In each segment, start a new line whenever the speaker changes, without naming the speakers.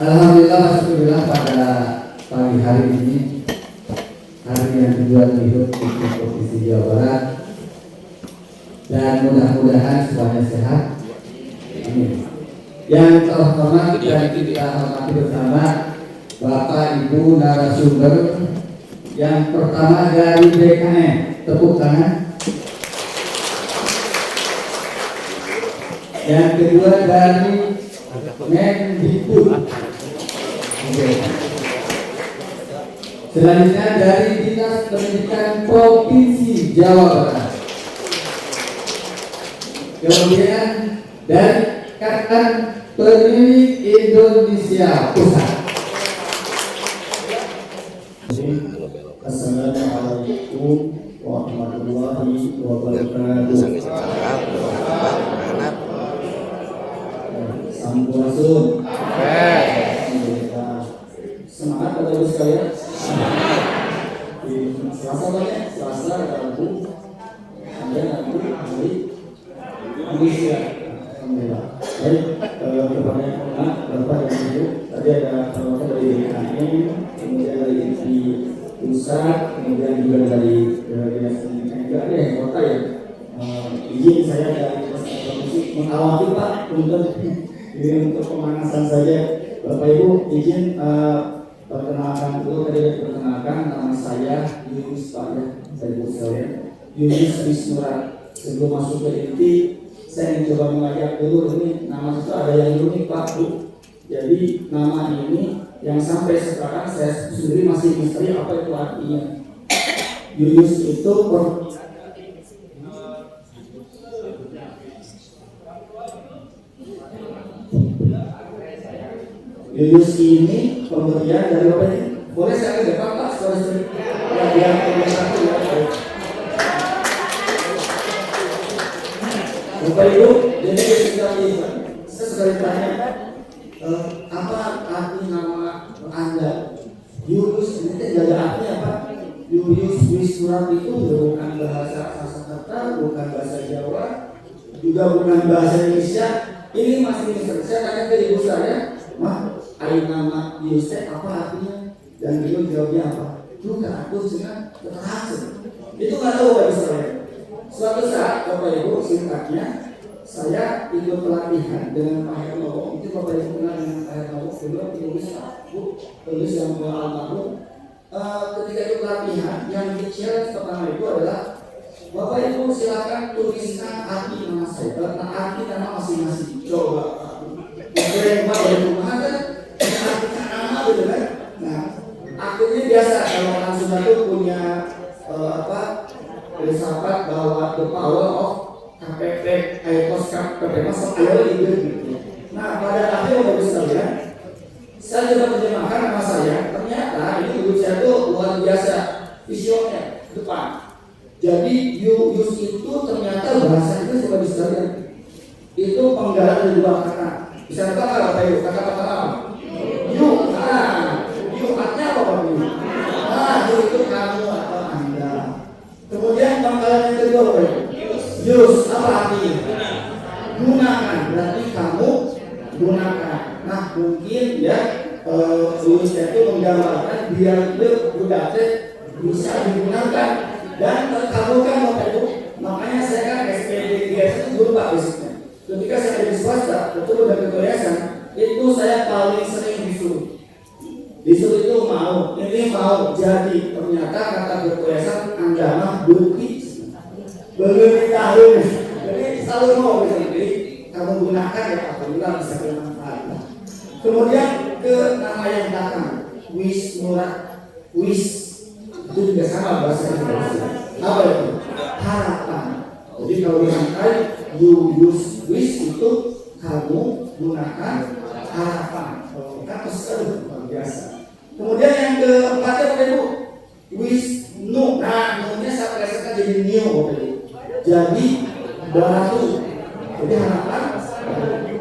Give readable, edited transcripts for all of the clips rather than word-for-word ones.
Alhamdulillah, alhamdulillah pada pagi hari ini, hari yang kedua hidup di Provinsi Jawa Barat, dan mudah-mudahan semuanya sehat. Amin. Yang terhormat dan kita hormati bersama Bapak Ibu narasumber. Yang pertama dari BKN, tepuk tangan. Yang kedua dari Mendikbud. Selanjutnya dari Dinas Pendidikan Provinsi Jawa Barat. Kemudian dari Ikatan Pendidik Indonesia Pusat.
Assalamualaikum warahmatullahi wabarakatuh. Sampurasun. Semangat pada ibu sekalian. Selasa banyak, Selasa Rabu, ada Rabu, hari Indonesia. Alhamdulillah. Baik, kepada Bapak dan Ibu, tadi ada perwakilan dari BKN, kemudian dari pusat, kemudian juga dari dinas pendidikan juga ada yang kota ya. Izin saya dari mengawali Pak untuk ini untuk pemanasan saja. Bapak Ibu izin perkenalkan dulu, tadi perkenalkan nama saya Yunus Pak ya, saya Ibu sekalian Yunus Wisnurat. Sebelum masuk ke inti, saya ingin coba mengajak dulu, ini nama itu ada yang unik Pak Bu. Jadi nama ini yang sampai sekarang saya sendiri masih misteri apa itu artinya. Yunus itu Yunus ini pemberian dari apa ini? Boleh saya ke depan Pak? Sorry. Yang satu ya. Bapak Ibu, jadi saya sudah ditanya apa arti nama Anda? Yunus ini tidak ada artinya apa? Yunus Wisnurat itu bukan bahasa Sanskerta, bukan bahasa Jawa, juga bukan bahasa Indonesia. Ini masih misteri. Saya tanya ke ibu saya, Mak, nama Yunus apa artinya? Dan beliau jawabnya apa? Itu nggak aku dengan keterhasil. Itu nggak tahu Bapak saya. Suatu saat Bapak Ibu singkatnya, saya ikut pelatihan dengan Pak Hernowo. Itu Bapak Ibu kenal dengan Pak Hernowo, beliau penulis yang almarhum. Ketika itu pelatihan, yang di-share pertama itu adalah Bapak Ibu silakan tuliskan arti nama saya, arti nama masing-masing. Coba yang Pak dari rumah kan artikan nama gitu kan. Nah, akhirnya biasa kalau orang Sunda itu punya filsafat bahwa the power of KPP, KPP masuk gitu. Nah, pada akhirnya Bapak sekalian, saya coba terjemahkan nama saya. Ternyata ini guru saya itu luar biasa visioner depan. Jadi Yunus itu ternyata bahasa itu Bapak sekalian itu penggalan dari dua kata. Bisa kata apa Ibu? Kata apa? Yuk, yuk artinya apa Bapak Ibu? Yuk itu kamu atau Anda. Kemudian pangkalan yang kedua Bapak Ibu. Yus apa artinya? Gunakan, berarti kamu gunakan. Nah mungkin ya Yus itu menggambarkan biar budaya bisa digunakan dan terkabulkan Bapak Ibu. Makanya saya kan SPD itu guru Pak basicnya. Ketika saya di swasta, betul dan kebiasaan, itu saya paling sering disuruh itu mau, ini mau. Jadi ternyata kata berkebiasaan Anda mah bukti belum tahun, jadi selalu mau jadi kamu gunakan ya apabila bisa bermanfaat. Kemudian ke nama yang datang, Wisnurat, Wis itu juga sama bahasa Indonesia. Apa itu? Harapan. Jadi kalau dirangkai Yunus Wis itu kamu gunakan harapan. Kan sekali luar biasa. Kemudian yang keempatnya Bapak Ibu, Wisnu. Nah, nunya saya plesetkan jadi new Bapak Ibu. Jadi baru. Jadi harapan.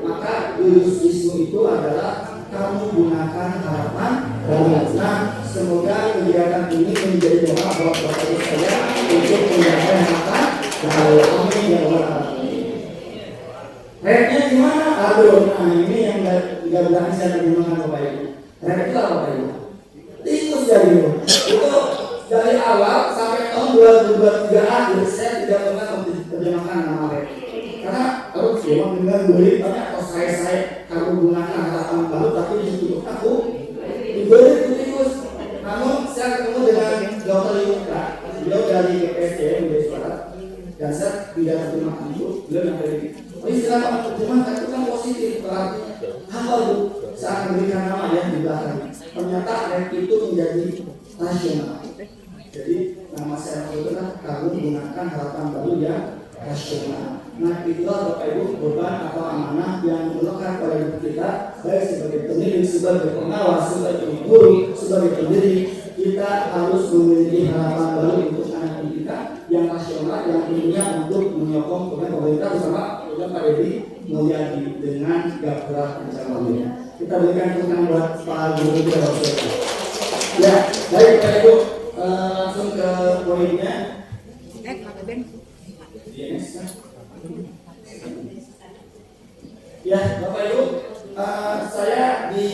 Maka Yunus Wisnu itu adalah kamu gunakan harapan. Nah, semoga kegiatan ini menjadi doa buat Bapak Ibu saya untuk menjaga harapan. Amin ya Allah. Akhirnya gimana? Aduh, nah ini yang 3 bulan ini saya terjemahkan Bapak Ibu. Rek itu apa Bapak Ibu? Tikus dari itu dari awal sampai tahun 2023 akhir saya tidak pernah terjemahkan nama rek. Karena kalau cuma dengan beli banyak atau saya kalau gunakan harapan baru tapi untuk aku diberi tikus. Namun saya ketemu dengan Dr. Yuka, beliau dari GPSD Indonesia Barat, dan saya tidak terjemahkan itu, beliau yang dari istilah terjemahkan itu kan positif, berarti apa itu? Saya memberikan nama yang di belakang. Ternyata rek itu menjadi nasional. Jadi nama saya itu kan kamu menggunakan harapan baru yang rasional. Nah itulah Bapak Ibu beban atau amanah yang melekat pada hidup kita, baik sebagai pemimpin, sebagai pengawas, sebagai guru, sebagai pendiri. Kita harus memiliki harapan baru untuk anak kita yang rasional, yang tentunya untuk menyokong program pemerintah bersama program Pak Dedi Mulyadi dengan Gapura Pencapaiannya. Kita berikan tepuk tangan buat Pak Guru kita. Ya, baik Pak Ibu, langsung ke poinnya. Ya, Bapak Ibu, saya di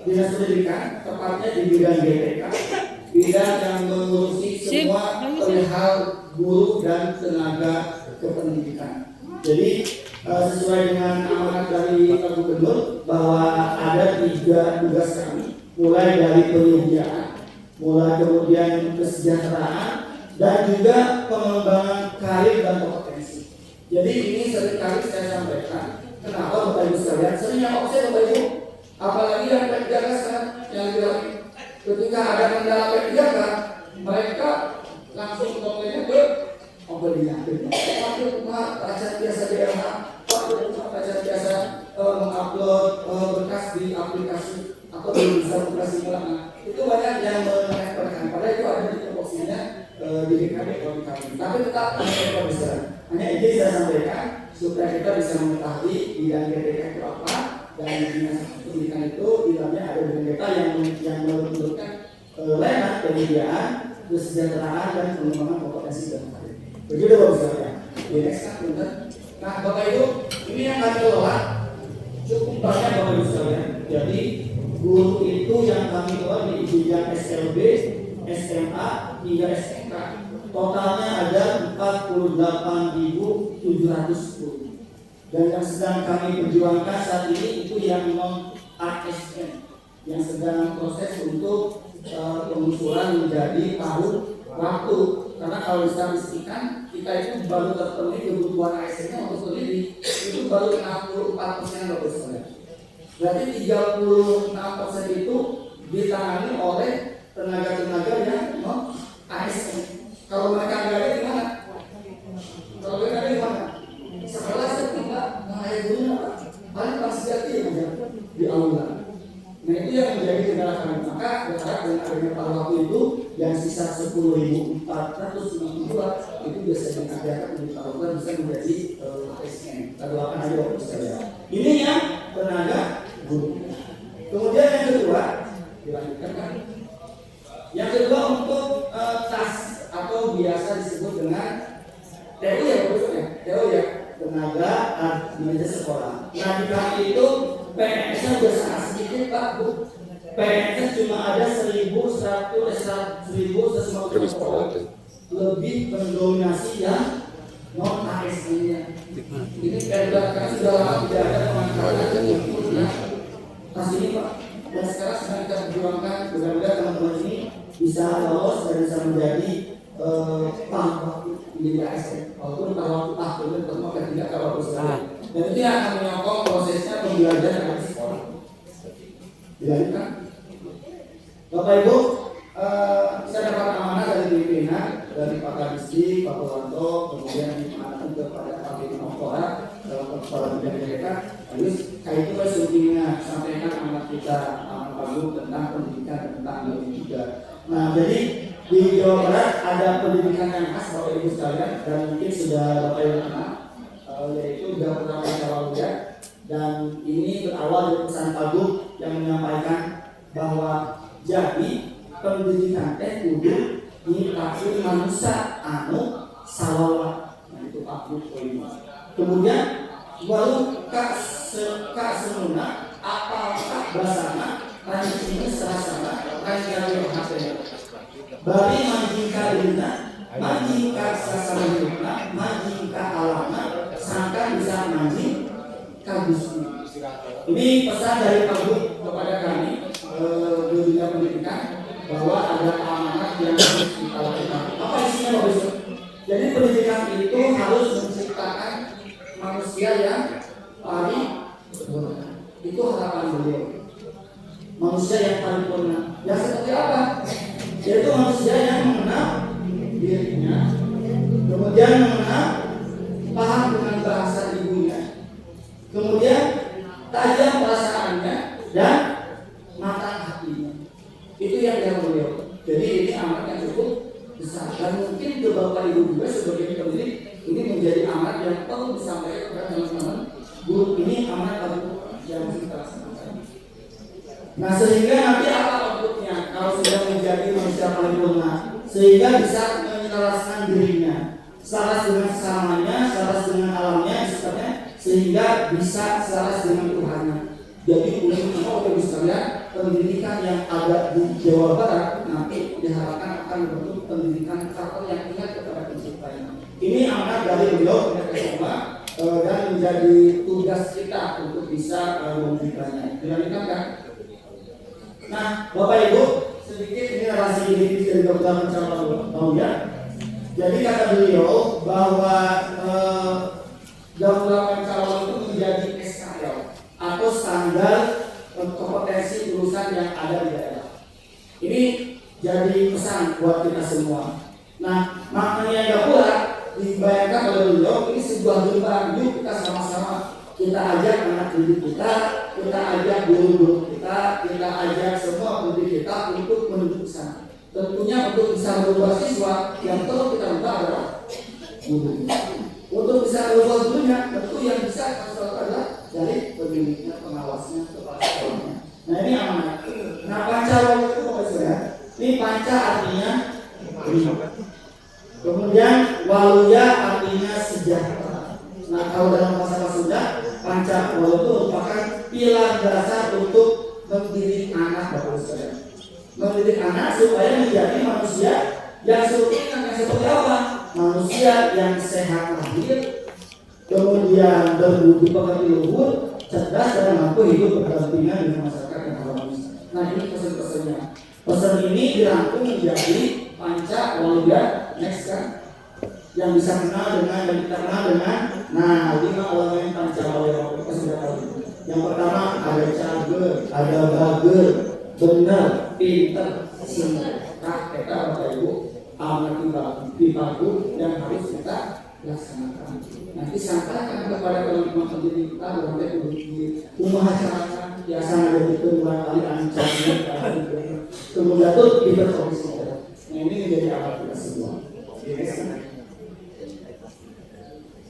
Dinas Pendidikan, tepatnya di bidang GTK, bidang yang mengurusi semua perihal guru dan tenaga kependidikan. Jadi sesuai dengan amanat dari Pak Gubernur bahwa ada 3 tugas kami, mulai dari penyediaan, mulai kemudian kesejahteraan, dan juga pengembangan karir dan kompetensi. Jadi ini seringkali saya sampaikan. Kenapa Bapak Ibu sekalian? Seringnya offset Bapak Ibu, apalagi yang P3K sekarang yang bilang ketika ada kendala P3K, mereka langsung komplainnya ke pembelinya. Waktu rumah baca biasa DLH, waktu rumah baca biasa mengupload berkas di aplikasi atau di aplikasi ulang. Itu banyak yang merepotkan. Padahal itu ada di tupoksinya di DKP kalau kami. Tapi tetap mereka besar. Hanya ini saya sampaikan supaya kita bisa mengetahui bidang GTK itu apa, dan dinas pendidikan itu di dalamnya ada bidang kita yang menentukan layanan penyediaan, kesejahteraan dan pengembangan kompetensi dan karir. Begitu Bapak sekalian. Di next punten. Nah Bapak Ibu, ini yang kami kelola cukup banyak Bapak Ibu sekalian. Jadi guru itu yang kami kelola di bidang SLB, SMA hingga SMK. Totalnya ada 48.710. Dan yang sedang kami perjuangkan saat ini itu yang non ASN, yang sedang proses untuk pengusulan menjadi paruh waktu. Karena kalau disambungkan kita itu baru terpenuhi kebutuhan ASN-nya untuk sendiri itu baru 64% Bapak Ibu. Berarti 36% itu ditangani oleh tenaga-tenaga yang non ASN. Kalau mereka nggak ada gimana? Kalau mereka ada gimana? Sekolah setiap mengajar guru paling pasti jati di aula. Nah itu yang menjadi kendala kami. Maka berharap dengan adanya paruh waktu itu yang sisa 10.492 itu bisa dikerjakan menjadi paruh bisa menjadi ASN. Kita doakan aja Bapak sekalian. Ini yang tenaga guru. Kemudian yang kedua dilanjutkan kan? Yang kedua untuk tas atau biasa disebut dengan TU ya Bapak ya, TU ya, tenaga administrasi sekolah. Nah di kami itu PNS-nya sudah sangat sedikit Pak Bu. PNS cuma ada 1.150 sekolah, lebih mendominasi yang non ASN-nya. Ini PNS sudah lama tidak ada pengangkatan tas ini Pak. Dan sekarang sedang kita perjuangkan, mudah-mudahan teman-teman ini bisa lolos dan bisa menjadi pangkat di ASN. Walaupun kalau waktu itu tetap tidak kalau besar. Dan itu yang akan menyokong prosesnya pembelajaran di sekolah. Dilanjutkan. Bapak Ibu, saya dapat amanah dari pimpinan dari Pak Kadisdi, Pak Purwanto, kemudian diamanahkan kepada Pak Bintang Oktora dalam kepala bidang mereka. Terus itu sesungguhnya sampaikan amanah kita Pak Guru tentang pendidikan tentang ilmu juga. Nah jadi di Jawa Barat ada pendidikan yang khas Bapak Ibu sekalian dan mungkin sudah Bapak Ibu kenal, yaitu Gapura Pencapaian. Dan ini berawal dari pesan Pak Guru yang menyampaikan bahwa jadi pendidikan kudu dipakai manusia anu salawat. Nah itu Pak Guru. Kemudian baru kak semuna apakah basana manjing serasana manjing hati bari manjing kalina manjing sasarana manjing alana sangka bisa manjing kagusti. Ini pesan dari Pak Gub kepada kami di dunia pendidikan bahwa ada amanat yang harus kita lakukan. Apa isinya Pak Gub? Jadi pendidikan itu harus menciptakan manusia yang paripurna. Itu harapan beliau. Manusia yang paripurna. Yang seperti apa? Yaitu manusia yang mengenal dirinya, kemudian mengenal paham dengan bahasa ibunya, kemudian tajam perasaannya dan matang hatinya. Itu yang dia beliau. Jadi ini amanat yang cukup besar dan mungkin ke Bapak Ibu juga sebagai pendidik ini menjadi amanat yang perlu disampaikan kepada teman-teman guru. Ini amanat yang harus kita laksanakan. Nah, sehingga nanti apa outputnya kalau sudah menjadi manusia paripurna? Sehingga bisa menyelaraskan dirinya, selaras dengan sesamanya, selaras dengan alamnya, sehingga bisa selaras dengan Tuhannya. Jadi untuk Bapak sekalian, pendidikan yang ada di Jawa Barat nanti diharapkan akan membentuk pendidikan karakter yang ingat kepada penciptanya. Ini amanat dari beliau semua dan menjadi tugas kita untuk bisa memberikannya. Dilanjutkan kan? Nah, Bapak Ibu, sedikit ini narasi kritis dari Dr. Mencapal ya. Jadi kata beliau bahwa Dr. Mencapal itu menjadi SKL atau standar kompetensi lulusan yang ada di daerah. Ini jadi pesan buat kita semua. Nah, maknanya yang pula dibayangkan oleh beliau ini sebuah gerbang. Yuk kita sama-sama kita ajak anak didik kita ajak guru-guru kita ajak semua pendidik kita untuk menuju ke sana. Tentunya untuk bisa merubah siswa yang perlu kita ubah adalah guru. Untuk bisa merubah gurunya, tentu yang bisa kita adalah dari pemiliknya, pengawasnya, kepala sekolahnya. Nah ini amanat. Nah Pancawalu itu apa saudara? Ini panca artinya kemudian waluya artinya sejahtera. Nah kalau dalam bahasa Sunda, Pancawalu itu merupakan pilar dasar untuk mendidik anak Bapak saudara. Mendidik anak supaya menjadi manusia yang seperti apa? Manusia yang sehat lahir, kemudian berbudi pekerti luhur, cerdas dan mampu hidup berdampingan dengan masyarakat yang harmonis. Nah ini pesan-pesannya. Pesan ini dirangkum menjadi Pancawaluya next kan, yang bisa kenal dengan dan kita kenal dengan 5 elemen Pancawaluya. Kita sudah tahu. Yang pertama ada cager, ada bager, benar, pinter, singkat. Kita Bapak Ibu amanat dibantu dan harus kita laksanakan. Nanti sampaikan kepada teman-teman pendidik kita berbagai di rumah acara biasa ada di kedua kali ancamnya kemudian itu diperkomisi. Nah ini menjadi alat kita semua.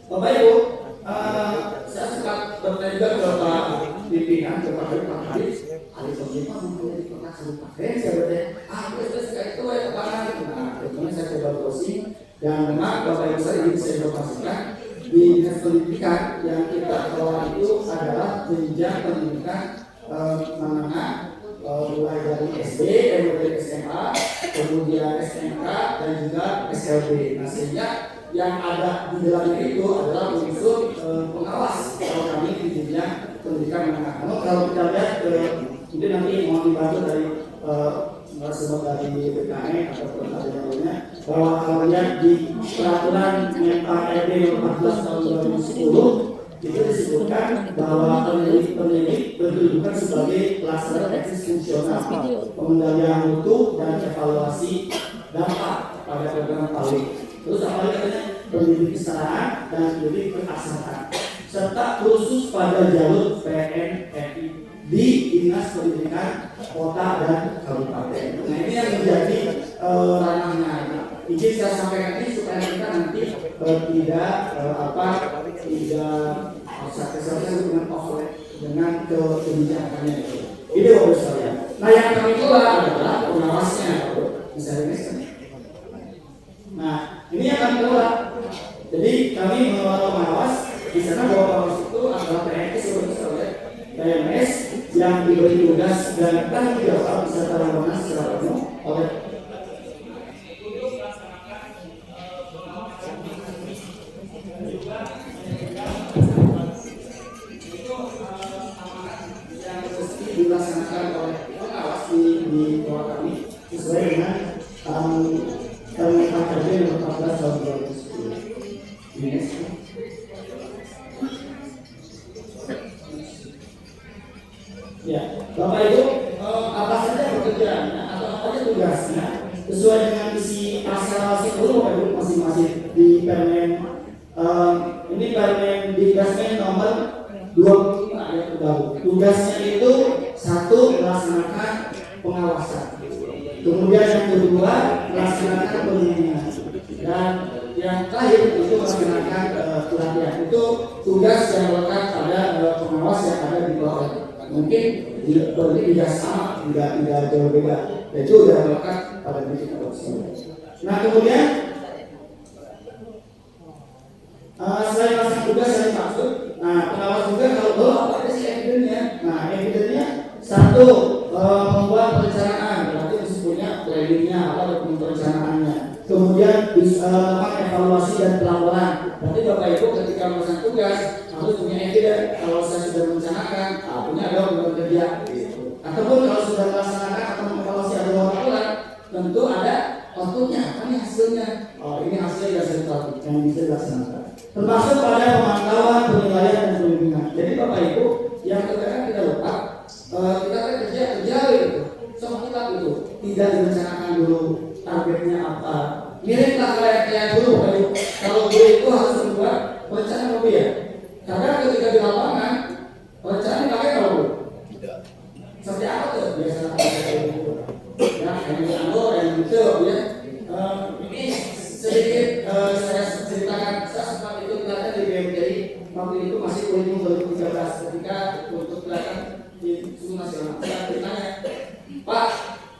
Bapak Ibu, saya suka bertanya ke Pak pimpinan kepada Pak Haris, Haris Pemimpa menjadi pernah serupa. Saya bertanya, terus itu apa? Nah, kemudian saya coba browsing dan memang Bapak Ibu saya ingin saya informasikan di dinas pendidikan yang kita kelola itu adalah jenjang pendidikan menengah mulai dari SD, kemudian SMA, kemudian SMK dan juga SLB. Nah sehingga yang ada di dalamnya itu adalah unsur pengawas kalau kami di jenjang pendidikan menengah. Namun kalau kita lihat mungkin nanti mohon dibantu dari sebab dari BKN ataupun ada yang lainnya bahwa kalau lihat di peraturan Menpan RB 14 tahun 2010 itu disebutkan bahwa pendidik berkedudukan sebagai pelaksana teknis fungsional, pengendalian mutu dan evaluasi dampak pada program PAUD. Terus apa katanya? Pendidik kesetaraan dan pendidik keaksaraan serta kursus pada jalur PNRI di Dinas Pendidikan Kota dan Kabupaten. Nah ini yang menjadi ranahnya. Izin saya sampaikan ini supaya kita nanti tidak kesalahan dengan offline dengan kebijakannya itu. Ini bagus sekali. Nah yang kami pula adalah pengawasnya, bisa dijelaskan. Nah ini yang kami pula. Jadi kami mengelola pengawas di sana bahwa pengawas itu adalah PNS sebagai PNS yang diberi tugas dan tanggung jawab beserta wewenang secara penuh oleh dilaksanakan oleh pengawas di bawah kami sesuai dengan Permenpan RB nomor 14 tahun 2010. Ya, Bapak Ibu, apa saja pekerjaannya atau apa saja tugasnya sesuai dengan isi pasal 10 Bapak Ibu masing-masing di Permen ini Permen di Permen nomor 25 yang terbaru. Tugasnya itu satu, melaksanakan pengawasan. Kemudian yang kedua, melaksanakan pembimbingan. Dan yang terakhir itu melaksanakan pelatihan. Itu tugas yang melekat pada pengawas yang ada di bawah. Mungkin tidak sama, tidak jauh beda. Itu sudah melekat pada diri kita. Nah kemudian selain melaksanakan tugas yang dimaksud, nah pengawas juga kalau belum apa aja sih evidennya? Nah evidennya satu, membuat perencanaan, berarti disebutnya planningnya apa dokumen perencanaannya. Kemudian evaluasi dan pelaporan. Berarti Bapak Ibu ketika melaksanakan tugas harus punya evidence. Kalau saya sudah merencanakan, punya dokumen kerja. Ataupun kalau sudah melaksanakan atau mengevaluasi ada laporan, tentu ada outputnya, apa nih hasilnya? Oh ini hasil dari output yang bisa dilaksanakan. Termasuk pada pemantauan, penilaian dan pembimbingan. Jadi Bapak Ibu yang terkadang kita lupa, kita kerja gitu, sama kita itu tidak direncanakan dulu targetnya apa. Miriplah kayak dulu Bapak Ibu. Kalau dulu itu harus membuat rencana mobil ya. Karena ketika di lapangan rencana pakai kalau seperti apa tuh biasanya ya yang anggur yang gitu ya. Ini sedikit saya ceritakan. Saya sempat itu belajar di BMTI waktu itu masih kurikulum 2013 ketika untuk belajar di Suku Nasional. Saya bertanya, Pak,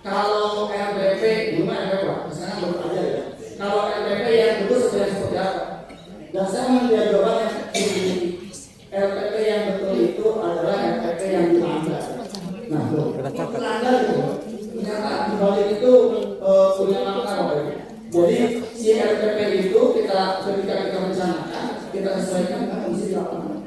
kalau LPP gimana ya Pak? Misalnya baru aja ya. Kalau LPP yang dulu seperti apa? Dan saya melihat jawabannya LPP yang betul itu adalah LPP yang dilanggar. Nah, dilanggar itu ternyata di balik itu punya makna Bapak Ibu. Jadi si LPP itu ketika kita rencanakan, kita sesuaikan dengan kondisi di lapangan.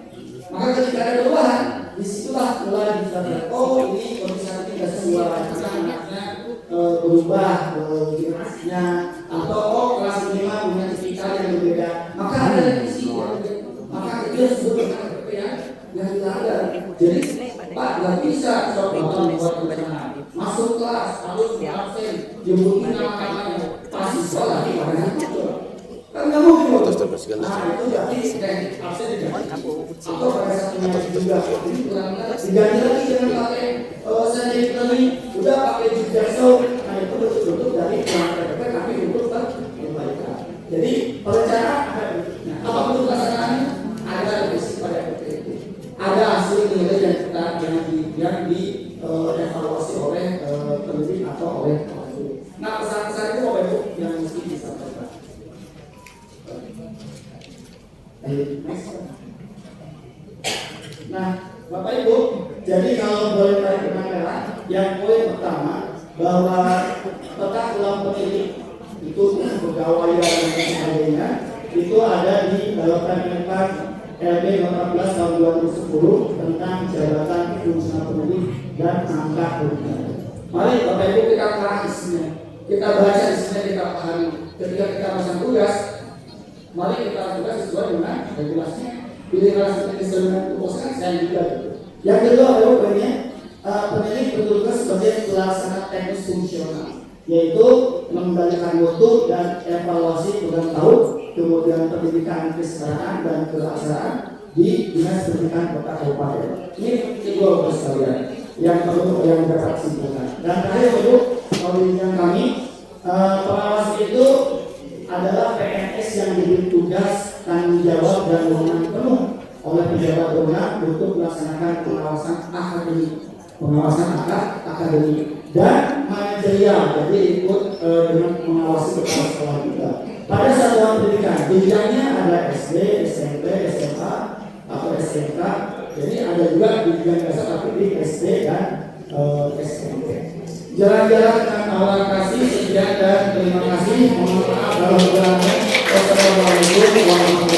Maka ketika ada perubahan, disitulah mulai disadari, oh ini kondisi tidak sesuai, karena anaknya berubah generasinya, atau oh kelas 5 punya tipikal yang berbeda. Maka ada revisi, maka itu disebut dengan LPP yang dilanggar. Jadi Pak nggak bisa coba membuat perencanaan. Masuk kelas harus absen, jemputin nama-namanya. Pasti sekolah di mana itu kan nggak mungkin. Nah itu berarti kayak absen tidak atau pada satunya juga jadi kurang-kurang diganti lagi jangan pakai scientific learning, udah pakai jigsaw. Nah itu betul-betul dari PPP kami untuk perbaikan. Jadi perencanaan ada bentuknya, apapun pelaksanaannya ada revisi pada PPP, ada hasil penilaian yang dievaluasi oleh peneliti atau oleh. Nah pesan-pesan itu Bapak Ibu yang mesti disampaikan. Nah Bapak Ibu, jadi kalau boleh tarik benang merah, yang poin pertama bahwa peta ulang penilik itu pegawai dan sebagainya itu ada di Permenpan RB nomor 14 tahun 2010 tentang jabatan fungsional penilik dan angka penilik. Mari Bapak Ibu kita bahas isinya. Kita baca isinya, kita pahami. Ketika kita melaksanakan tugas, mari kita tugas sesuai dengan regulasinya. Pilih seperti dengan tugasnya saya juga. Yang kedua adalah poinnya penilik bertugas sebagai pelaksana teknis fungsional, yaitu mengendalikan mutu dan evaluasi program tahun, kemudian pendidikan kesetaraan dan keaksaraan di Dinas Pendidikan Kota Kabupaten. Ini kedua tugas kalian yang perlu yang dapat simpulkan. Dan terakhir Ibu, yang kami pengawas itu adalah PNS yang diberi tugas, tanggung jawab dan wewenang penuh oleh pejabat berwenang untuk melaksanakan pengawasan akademik, dan manajerial, jadi ikut dengan mengawasi kepala sekolah kita. Pada satuan pendidikan, jenjangnya ada SD, SMP, SMA atau SMK, Jadi ada juga pendidikan dasar tapi di SD dan SMP. Jalan-jalan dengan awal kasih, sekian dan terima kasih. Mohon maaf kalau kurangnya. Wassalamualaikum warahmatullahi wabarakatuh.